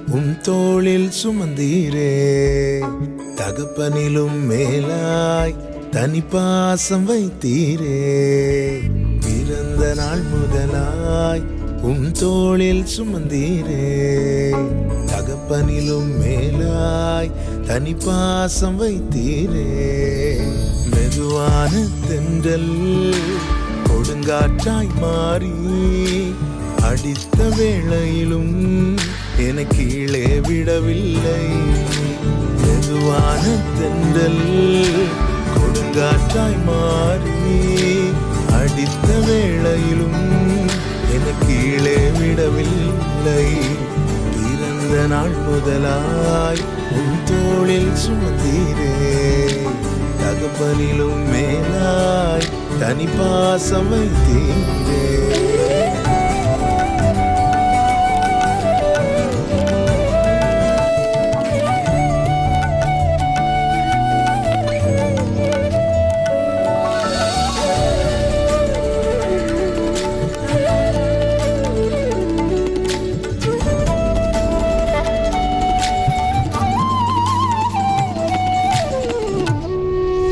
உம் தோளில் சுமந்தீரே. தகப்பனிலும் மேலாய் தனி பாசம் வைத்தீரே. பிறந்த நாள் முதலாய் உம் தோளில் சுமந்தீரே. தகப்பனிலும் மேலாய் தனி பாசம் வைத்தீரே. மெதுவான தென்றல் கொடுங்காற்றாய் மாறி அடித்த வேளையிலும் என கீழே விடவில்லை. மெதுவான தென்றல் கொடுங்காற்றாய் மாறி அடித்த வேளையிலும் என கீழே விடவில்லை. பிறந்த நாள் முதலாய் உன் தோளில் சுமந்தீரே. தகப்பனிலும் மேலாய் தனி பாசம் வைத்தீரே.